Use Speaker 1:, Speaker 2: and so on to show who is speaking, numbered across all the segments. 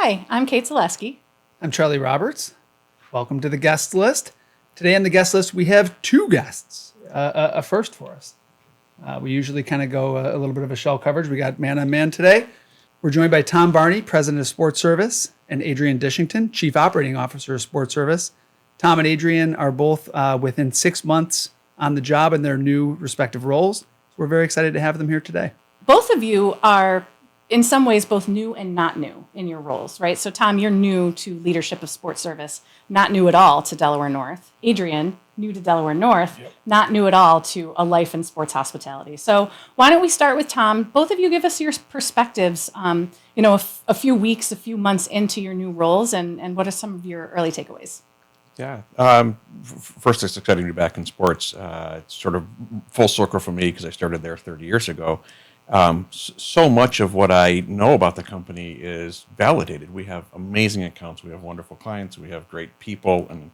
Speaker 1: Hi, I'm Kate Zaleski.
Speaker 2: I'm Charlie Roberts. Welcome to the guest list. Today on the guest list, we have two guests, a first for us. We usually kind of go a little bit of a shell coverage. We got man on man today. We're joined by Tom Barney, president of Sportservice, and Adrian Dishington, chief operating officer of Sportservice. Tom and Adrian are both within 6 months on the job in their new respective roles. So we're very excited to have them here today.
Speaker 1: Both of you are, in some ways, both new and not new in your roles, right? So, Tom, you're new to leadership of Sportservice, not new at all to Delaware North. Adrian, new to Delaware North, not new at all to a life in sports hospitality. So, why don't we start with Tom? Both of you give us your perspectives, a few weeks, a few months into your new roles, and what are some of your early takeaways?
Speaker 3: Yeah. First, it's exciting to be back in sports. It's sort of full circle for me because I started there 30 years ago. So much of what I know about the company is validated. We have amazing accounts. We have wonderful clients. We have great people, and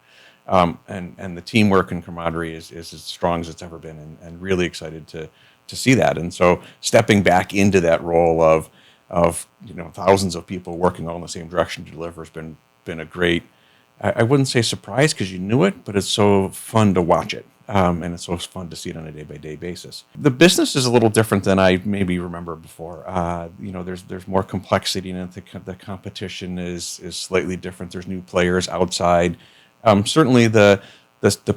Speaker 3: the teamwork and camaraderie is as strong as it's ever been, and really excited to see that. And so, stepping back into that role of thousands of people working all in the same direction to deliver has been a great. I wouldn't say surprise because you knew it, but it's so fun to watch it. And it's so fun to see it on a day-by-day basis. The business is a little different than I maybe remember before. There's more complexity in it. The competition is slightly different. There's new players outside. Certainly the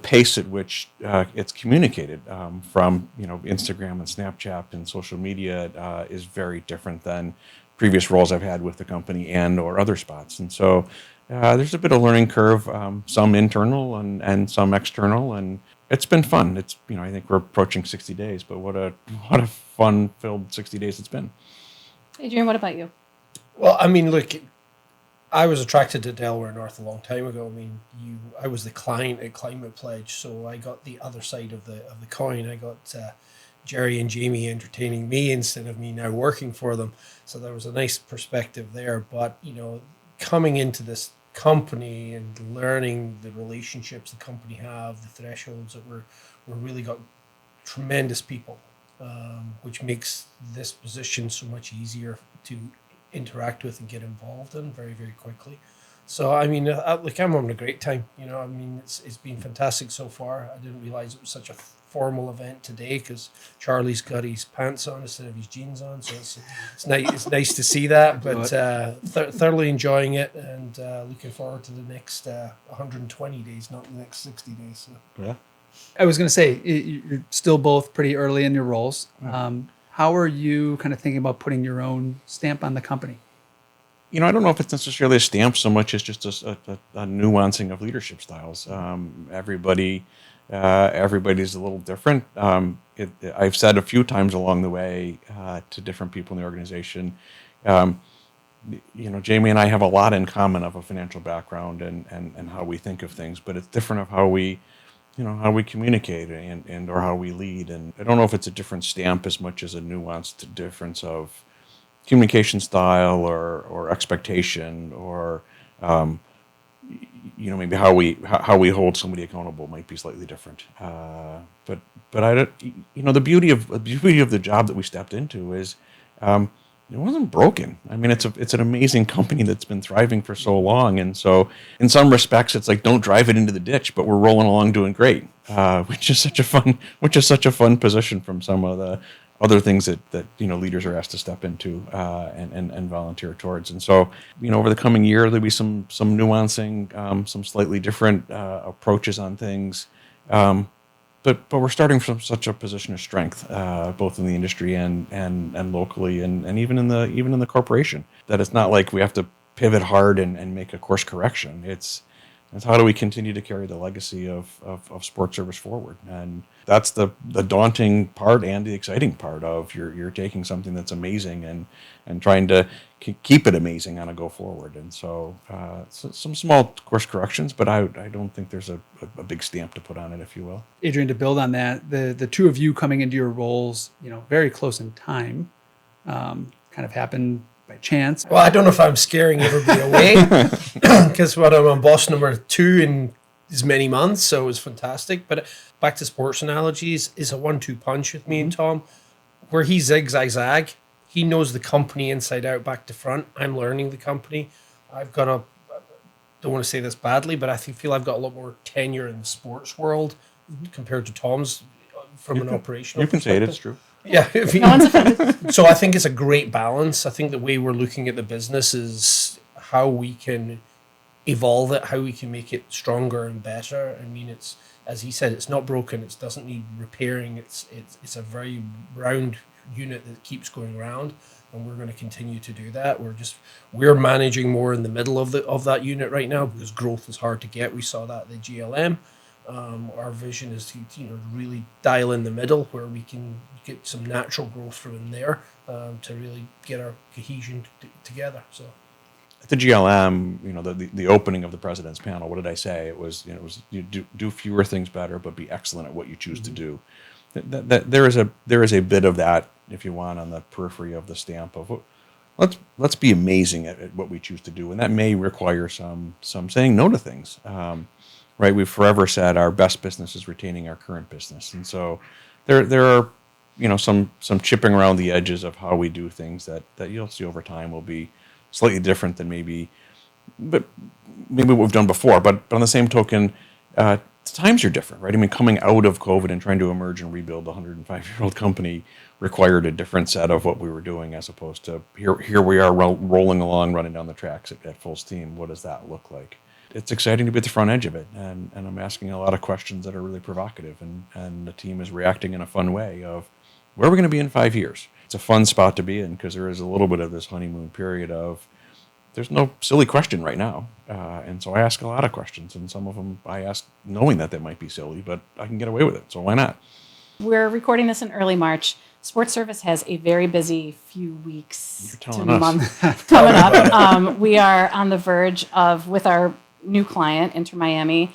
Speaker 3: pace at which it's communicated from Instagram and Snapchat and social media is very different than previous roles I've had with the company and or other spots. And so there's a bit of learning curve, some internal and some external, and it's been fun. It's I think we're approaching 60 days, but what a fun-filled 60 days it's been.
Speaker 1: Adrian, what about you?
Speaker 4: Well, I mean, look, I was attracted to Delaware North a long time ago. I mean, I was the client at Climate Pledge, so I got the other side of the coin. I got Jerry and Jamie entertaining me instead of me now working for them. So there was a nice perspective there. But coming into this company and learning the relationships the company have, the thresholds that we're really got tremendous people, which makes this position so much easier to interact with and get involved in very, very quickly. So I mean, I'm having a great time. It's been fantastic so far. I didn't realize it was such a formal event today because Charlie's got his pants on instead of his jeans on, so it's nice to see that. But thoroughly enjoying it and looking forward to the next 120 days, not the next 60 days. So.
Speaker 3: Yeah,
Speaker 2: I was going to say, you're still both pretty early in your roles. How are you kind of thinking about putting your own stamp on the company?
Speaker 3: I don't know if it's necessarily a stamp so much as just a nuancing of leadership styles. Everybody's a little different. I've said a few times along the way to different people in the organization, Jamie and I have a lot in common of a financial background and how we think of things, but it's different of how we communicate and or how we lead. And I don't know if it's a different stamp as much as a nuanced difference of communication style or expectation or maybe how we hold somebody accountable might be slightly different. But I don't, the beauty of the job that we stepped into is it wasn't broken. I mean, it's an amazing company that's been thriving for so long, and so in some respects, it's like don't drive it into the ditch, but we're rolling along doing great, which is such a fun position from some of the other things that leaders are asked to step into and volunteer towards. And so over the coming year there'll be some nuancing, some slightly different approaches on things, but we're starting from such a position of strength, both in the industry and locally and even in the corporation, that it's not like we have to pivot hard and make a course correction. It's how do we continue to carry the legacy of Sportservice forward? And that's the daunting part and the exciting part of you're taking something that's amazing and trying to keep it amazing on a go forward. And so some small course corrections, but I don't think there's a big stamp to put on it, if you will.
Speaker 2: Adrian, to build on that, the two of you coming into your roles, very close in time, kind of happened by chance.
Speaker 4: Well, I don't know if I'm scaring everybody away because I'm on boss number 2 in as many months, so it was fantastic. But back to sports analogies, is a 1-2 punch with me and Tom, where he zig, zag. He knows the company inside out, back to front. I'm learning the company. I've got a, don't want to say this badly, but I feel I've got a lot more tenure in the sports world compared to Tom's from an operational
Speaker 3: You can say it,
Speaker 4: perspective.
Speaker 3: it's true.
Speaker 4: Yeah.
Speaker 1: No one's offended.
Speaker 4: So I think it's a great balance. I think the way we're looking at the business is how we can evolve it, how we can make it stronger and better. I mean, it's, as he said, it's not broken. It doesn't need repairing. It's a very round unit that keeps going round, and we're going to continue to do that. We're managing more in the middle of that unit right now because growth is hard to get. We saw that at the GLM. Our vision is to really dial in the middle where we can get some natural growth from in there to really get our cohesion together. So
Speaker 3: At the GLM, the opening of the president's panel, what did I say? It was you do fewer things better, but be excellent at what you choose to do. That there is a bit of that, if you want, on the periphery of the stamp of let's be amazing at what we choose to do, and that may require some saying no to things. Right? We've forever said our best business is retaining our current business, and so there are some chipping around the edges of how we do things that you'll see over time will be slightly different than maybe what we've done before. But on the same token, times are different, right? I mean, coming out of COVID and trying to emerge and rebuild a 105-year-old company required a different set of what we were doing as opposed to here we are rolling along, running down the tracks at full steam. What does that look like? It's exciting to be at the front edge of it, and I'm asking a lot of questions that are really provocative, and the team is reacting in a fun way of where are we going to be in 5 years? It's a fun spot to be in because there is a little bit of this honeymoon period of there's no silly question right now. And so I ask a lot of questions, and some of them I ask knowing that they might be silly, but I can get away with it. So why not?
Speaker 1: We're recording this in early March. Sportservice has a very busy few weeks
Speaker 3: You're
Speaker 1: to
Speaker 3: telling us.
Speaker 1: month coming up. We are on the verge of, with our new client, Inter Miami,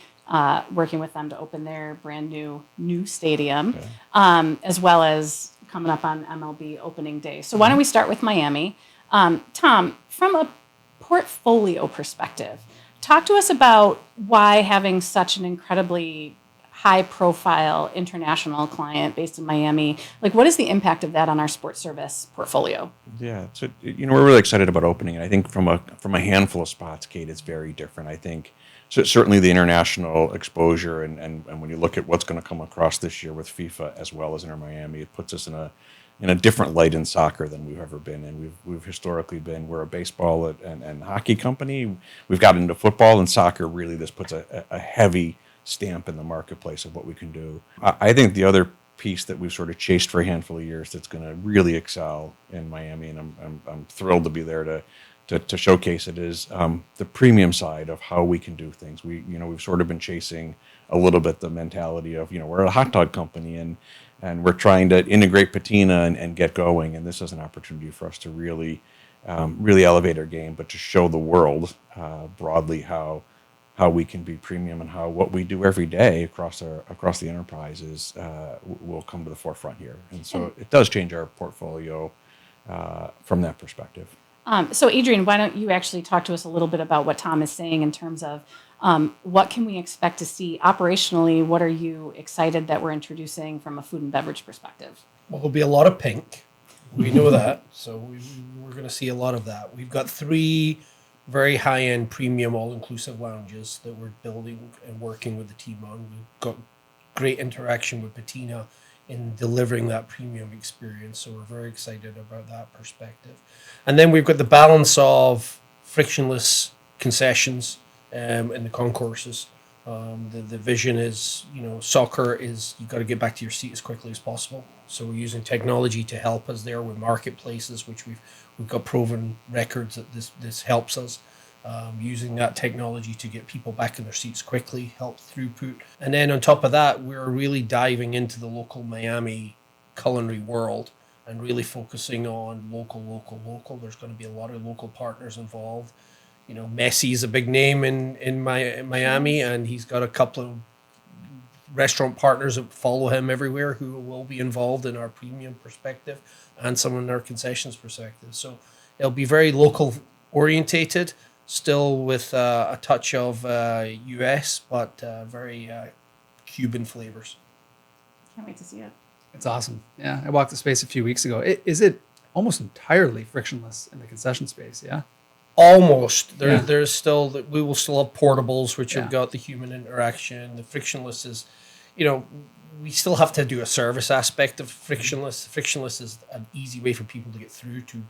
Speaker 1: working with them to open their brand new stadium, as well as coming up on MLB opening day. So why don't we start with Miami? Tom, from a portfolio perspective, talk to us about why having such an incredibly high-profile international client based in Miami, like what is the impact of that on our Sportservice portfolio?
Speaker 3: Yeah, so we're really excited about opening it. I think from a handful of spots, Kate, it's very different. I think certainly the international exposure and when you look at what's going to come across this year with FIFA as well as Inter Miami, it puts us in a different light in soccer than we've ever been. And we've historically been, we're a baseball and hockey company. We've got into football and soccer. Really, this puts a heavy stamp in the marketplace of what we can do. I think the other piece that we've sort of chased for a handful of years that's going to really excel in Miami, and I'm thrilled to be there to showcase it, is the premium side of how we can do things. We've sort of been chasing a little bit the mentality of we're a hot dog company and we're trying to integrate patina and get going, and this is an opportunity for us to really elevate our game, but to show the world broadly how we can be premium and how what we do every day across the enterprises will come to the forefront here. And so it does change our portfolio from that perspective.
Speaker 1: So Adrian, why don't you actually talk to us a little bit about what Tom is saying in terms of what can we expect to see operationally? What are you excited that we're introducing from a food and beverage perspective?
Speaker 4: Well, there'll be a lot of pink. We know that. So we're going to see a lot of that. We've got 3 very high-end premium all-inclusive lounges that we're building and working with the team on. We've got great interaction with Patina in delivering that premium experience. So we're very excited about that perspective. And then we've got the balance of frictionless concessions in the concourses. The vision is, soccer is you've got to get back to your seat as quickly as possible. So we're using technology to help us there with marketplaces, which we've got proven records that this helps us. Using that technology to get people back in their seats quickly, help throughput. And then on top of that, we're really diving into the local Miami culinary world and really focusing on local. There's going to be a lot of local partners involved. Messi's a big name in Miami, and he's got a couple of restaurant partners that follow him everywhere who will be involved in our premium perspective and some in our concessions perspective. So it'll be very local orientated, still with a touch of US, but very Cuban flavors.
Speaker 1: Can't wait to see it.
Speaker 2: It's awesome. Yeah, I walked the space a few weeks ago. Is it almost entirely frictionless in the concession space? Yeah.
Speaker 4: Almost.
Speaker 2: Yeah.
Speaker 4: There's still we will still have portables, which
Speaker 2: Yeah.
Speaker 4: have got the human interaction. The frictionless is, we still have to do a service aspect of frictionless. Frictionless is an easy way for people to get through to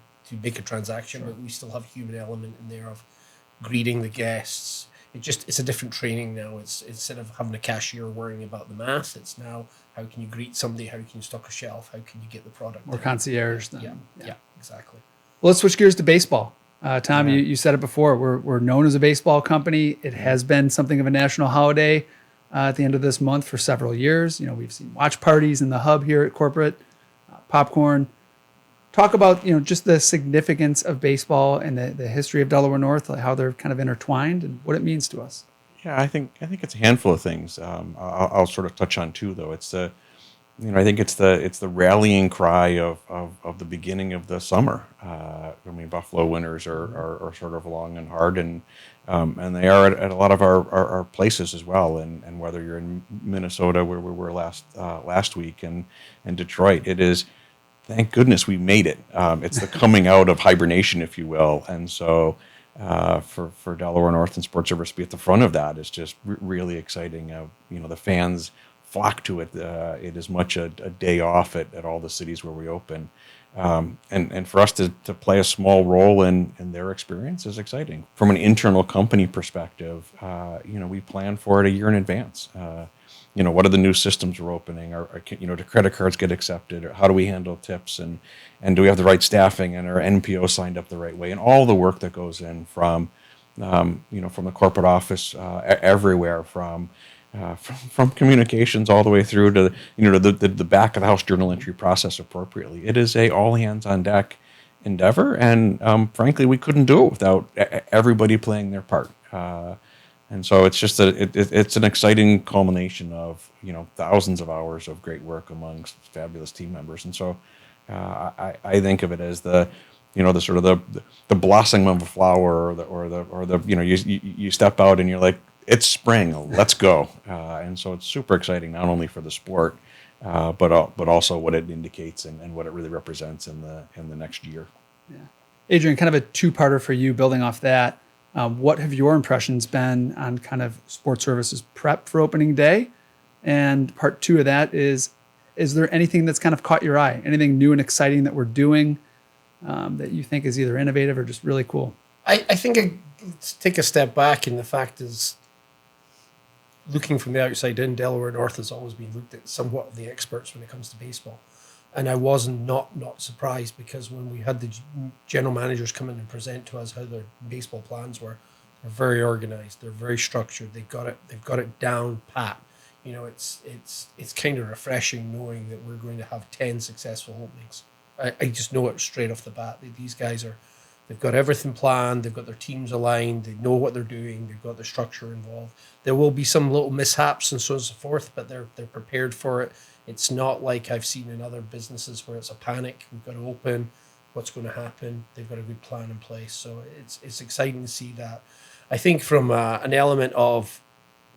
Speaker 4: make a transaction, but we still have a human element in there of greeting the guests. It's a different training now. It's instead of having a cashier worrying about the math, it's now how can you greet somebody, how can you stock a shelf, how can you get the product.
Speaker 2: More concierge than
Speaker 4: Yeah, exactly.
Speaker 2: Well, let's switch gears to baseball. Tom, you said it before. We're known as a baseball company. It has been something of a national holiday at the end of this month for several years. We've seen watch parties in the hub here at corporate, popcorn. Talk about just the significance of baseball and the history of Delaware North, like how they're kind of intertwined and what it means to us.
Speaker 3: Yeah, I think it's a handful of things. I'll sort of touch on two though. It's I think it's the rallying cry of the beginning of the summer. Buffalo winters are sort of long and hard, and they are at a lot of our places as well. And whether you're in Minnesota, where we were last week, and Detroit, it is. Thank goodness we made it. It's the coming out of hibernation, if you will, and so for Delaware North and Sportservice to be at the front of that is just really exciting. The fans flock to it. It is much a day off at all the cities where we open, and for us to play a small role in their experience is exciting. From an internal company perspective, we plan for it a year in advance. What are the new systems we're opening? Do credit cards get accepted? Or how do we handle tips? And do we have the right staffing and our NPO signed up the right way? And all the work that goes in from the corporate office everywhere, from communications all the way through to the back of the house journal entry process appropriately. It is a all hands on deck endeavor, and frankly, we couldn't do it without everybody playing their part. And so it's just it's an exciting culmination of thousands of hours of great work amongst fabulous team members. And so I think of it as the sort of the blossoming of a flower, or the you step out and you're like, it's spring, let's go. And so it's super exciting, not only for the sport, but also what it indicates and what it really represents in the next year.
Speaker 2: Yeah, Adrian, kind of a two-parter for you, building off that. What have your impressions been on kind of Sportservice's prep for opening day? And part two of that is there anything that's kind of caught your eye? Anything new and exciting that we're doing that you think is either innovative or just really cool?
Speaker 4: I think let's take a step back, and the fact is, looking from the outside in, Delaware North has always been looked at somewhat of the experts when it comes to baseball. And I was not surprised, because when we had the general managers come in and present to us how their baseball plans were, they're very organized, they're very structured, they've got it down pat. It's kind of refreshing knowing that we're going to have 10 successful openings. I just know it straight off the bat. These guys they've got everything planned, they've got their teams aligned, they know what they're doing, they've got the structure involved. There will be some little mishaps and so on and so forth, but they're prepared for it. It's not like I've seen in other businesses where it's a panic. We've got to open. What's going to happen? They've got a good plan in place. So it's exciting to see that. I think from an element of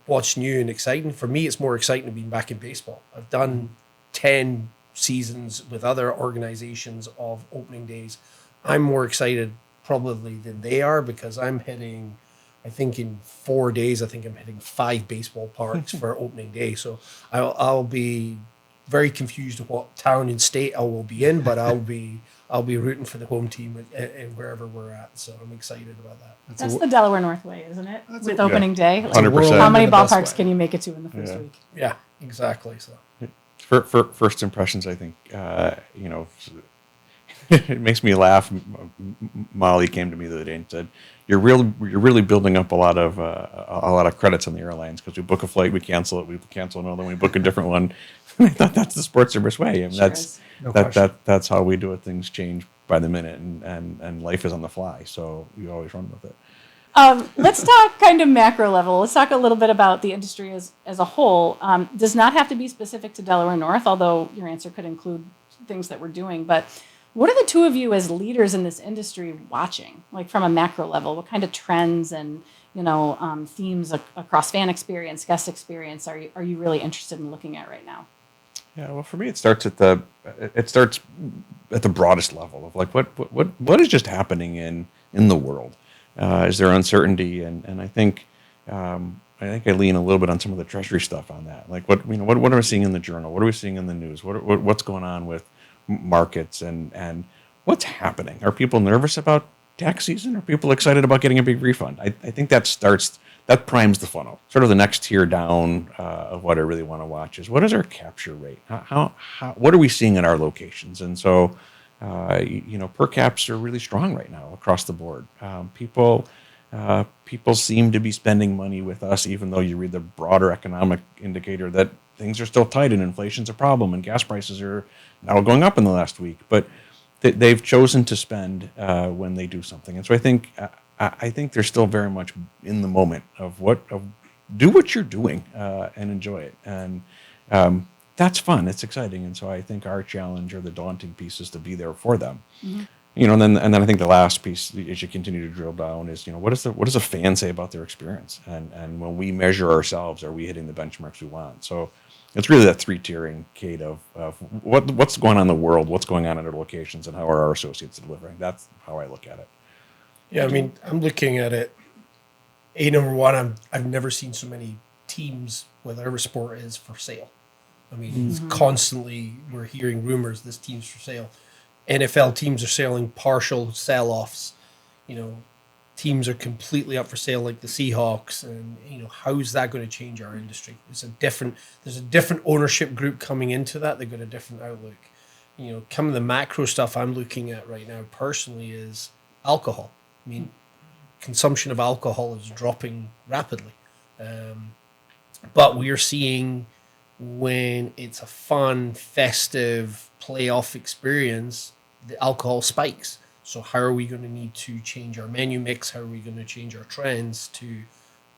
Speaker 4: what's new and exciting, for me, it's more exciting to be back in baseball. I've done 10 seasons with other organizations of opening days. I'm more excited probably than they are, because I'm hitting, I think in 4 days, I'm hitting 5 baseball parks for opening day. So I'll be very confused of what town and state I will be in, but I'll be rooting for the home team and wherever we're at. So I'm excited about that.
Speaker 1: That's the Delaware North way, isn't it? With opening day. Like,
Speaker 3: 100%.
Speaker 1: how many
Speaker 2: The best
Speaker 1: ballparks
Speaker 2: way.
Speaker 1: can you make it to in the first week?
Speaker 4: Yeah, exactly. So
Speaker 3: For first impressions, I think it makes me laugh. Molly came to me the other day and said, "You're really building up a lot of credits on the airlines, because we book a flight, we cancel it, we cancel another one, we book a different one." I thought that's the Sportservice way. I mean, that's how we do it. Things change by the minute, and life is on the fly, so you always run with it.
Speaker 1: Let's talk kind of macro level. Let's talk a little bit about the industry as a whole. Does not have to be specific to Delaware North, although your answer could include things that we're doing. But what are the two of you as leaders in this industry watching, like from a macro level? What kind of trends and themes across fan experience, guest experience are you really interested in looking at right now?
Speaker 3: Yeah, well, for me, it starts at the broadest level of like what is just happening in the world. Is there uncertainty? And I think I lean a little bit on some of the Treasury stuff on that. Like what are we seeing in the Journal? What are we seeing in the news? What's going on with markets and what's happening? Are people nervous about tax season? Are people excited about getting a big refund? I think that primes the funnel. Sort of the next tier down of what I really want to watch is what is our capture rate? What are we seeing in our locations? And so, per caps are really strong right now across the board. People seem to be spending money with us, even though you read the broader economic indicator that things are still tight and inflation's a problem and gas prices are now going up in the last week. But they've chosen to spend when they do something. And so I think they're still very much in the moment of do what you're doing and enjoy it. And that's fun. It's exciting. And so I think our challenge or the daunting piece is to be there for them. Mm-hmm. And then I think the last piece, as you continue to drill down, is what does a fan say about their experience? And when we measure ourselves, are we hitting the benchmarks we want? So it's really that three-tiering, Kate, of what's going on in the world, what's going on at our locations, and how are our associates delivering. That's how I look at it.
Speaker 4: Yeah, I mean, I'm looking at it. Number one, I've never seen so many teams, whatever sport is, for sale. I mean, it's constantly we're hearing rumors this team's for sale. NFL teams are selling partial sell-offs. Teams are completely up for sale, like the Seahawks, and how is that going to change our industry? There's a different ownership group coming into that. They've got a different outlook. Some of the macro stuff I'm looking at right now personally is alcohol. I mean, consumption of alcohol is dropping rapidly, but we are seeing when it's a fun, festive playoff experience, the alcohol spikes. So how are we going to need to change our menu mix? How are we going to change our trends to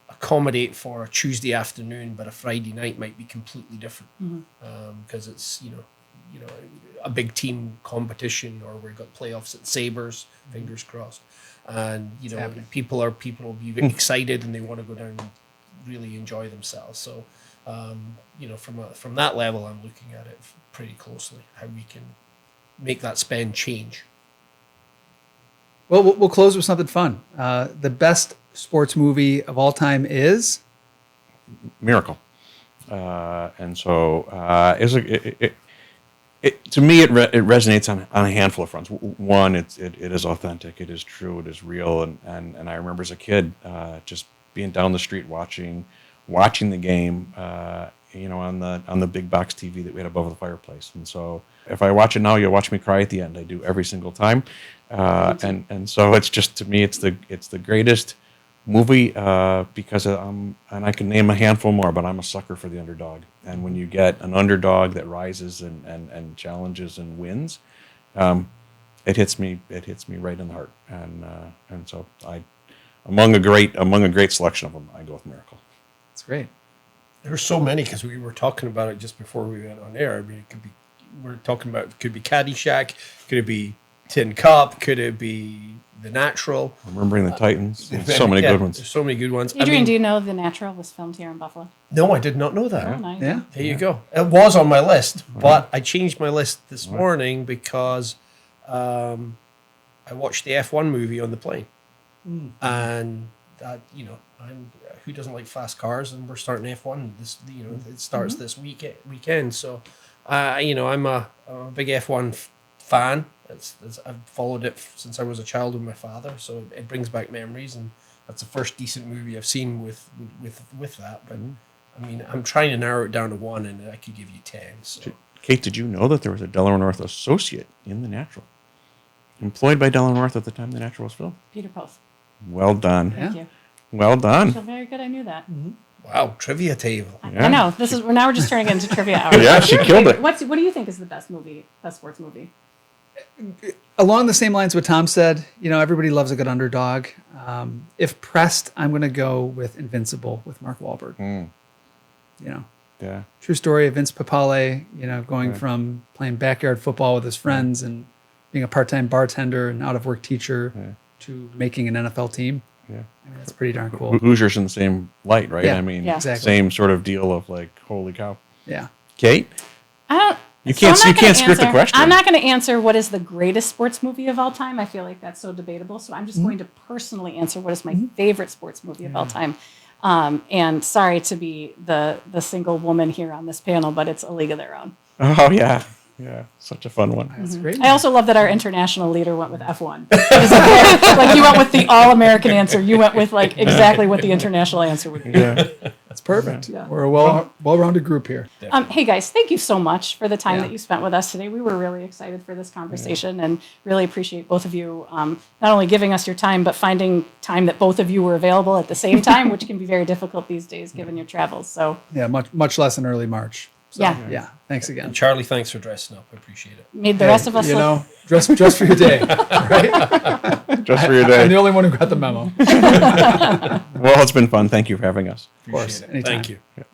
Speaker 4: accommodate for a Tuesday afternoon, but a Friday night might be completely different because it's a big team competition, or we've got playoffs at Sabres, fingers crossed, and people will be excited and they want to go down and really enjoy themselves. So from that level, I'm looking at it pretty closely how we can make that spend change.
Speaker 2: Well, we'll close with something fun. The best sports movie of all time is
Speaker 3: Miracle. And so to me, it resonates on a handful of fronts. One, it is authentic, it is true, it is real, and I remember as a kid just being down the street watching the game, on the big box TV that we had above the fireplace. And so if I watch it now, you'll watch me cry at the end. I do every single time, and so it's just, to me, it's the greatest movie because and I can name a handful more, but I'm a sucker for the underdog. And when you get an underdog that rises and challenges and wins, it hits me right in the heart. And so among a great selection of them, I go with Miracle.
Speaker 2: That's great.
Speaker 4: There's so many, because we were talking about it just before we went on air. I mean, it could be Caddyshack, could it be Tin Cup, could it be The Natural?
Speaker 3: Remembering the Titans. So many good ones.
Speaker 4: There's so many good ones.
Speaker 1: Adrian, do you know The Natural was filmed here in Buffalo?
Speaker 4: No, I did not know that.
Speaker 1: Oh, nice.
Speaker 2: Yeah.
Speaker 4: There you go. It was on my list, but I changed my list this morning because I watched the F1 movie on the plane, and that who doesn't like fast cars? And we're starting F1 this. It starts this weekend. So, I'm a big F1 fan. I've followed it since I was a child with my father, so it brings back memories, and that's the first decent movie I've seen with that. But I mean, I'm trying to narrow it down to one, and I could give you 10. So.
Speaker 3: Kate, did you know that there was a Delaware North associate in The Natural, employed by Delaware North at the time The Natural was filmed?
Speaker 1: Peter Post.
Speaker 3: Well done.
Speaker 1: Thank you.
Speaker 3: Well done.
Speaker 1: So very good. I knew that.
Speaker 4: Wow, trivia table.
Speaker 3: Yeah.
Speaker 1: I know. We're just turning it into trivia hour.
Speaker 3: Yeah, she killed it.
Speaker 1: What do you think is the best sports movie?
Speaker 2: Along the same lines what Tom said, everybody loves a good underdog. If pressed, I'm going to go with Invincible with Mark Wahlberg.
Speaker 3: Yeah.
Speaker 2: True story of Vince Papale, going from playing backyard football with his friends and being a part-time bartender and out-of-work teacher to making an NFL team.
Speaker 3: Yeah.
Speaker 2: I mean, that's pretty darn cool.
Speaker 3: Hoosiers in the same light, right?
Speaker 2: Yeah.
Speaker 3: I mean,
Speaker 1: Yeah.
Speaker 2: Exactly.
Speaker 3: same sort of deal of like, holy cow.
Speaker 2: Yeah.
Speaker 3: Kate? You can't script the question.
Speaker 1: I'm not going to answer what is the greatest sports movie of all time. I feel like that's so debatable. So I'm just going to personally answer what is my favorite sports movie of all time. And sorry to be the single woman here on this panel, but it's A League of Their Own.
Speaker 3: Oh yeah, yeah, such a fun one.
Speaker 2: That's great.
Speaker 1: I also love that our international leader went with F1. Like you went with the all-American answer. You went with like exactly what the international answer would be.
Speaker 3: Yeah.
Speaker 2: That's perfect.
Speaker 1: Yeah.
Speaker 2: We're a well-rounded group here.
Speaker 1: Hey guys, thank you so much for the time
Speaker 2: Yeah.
Speaker 1: that you spent with us today. We were really excited for this conversation and really appreciate both of you not only giving us your time, but finding time that both of you were available at the same time, which can be very difficult these days given your travels. So
Speaker 2: Yeah, much less in early March. So,
Speaker 1: Yeah.
Speaker 2: Yeah. Thanks again.
Speaker 4: And Charlie, thanks for dressing up. I appreciate it.
Speaker 1: made the rest of us
Speaker 2: You
Speaker 1: look
Speaker 2: know, dress for your day, right?
Speaker 3: Just for your
Speaker 2: I'm
Speaker 3: day.
Speaker 2: the only one who got the memo. Of
Speaker 3: Well, it's been fun. Thank you for having us.
Speaker 2: course,
Speaker 4: Appreciate it.
Speaker 2: anytime.
Speaker 4: Thank you.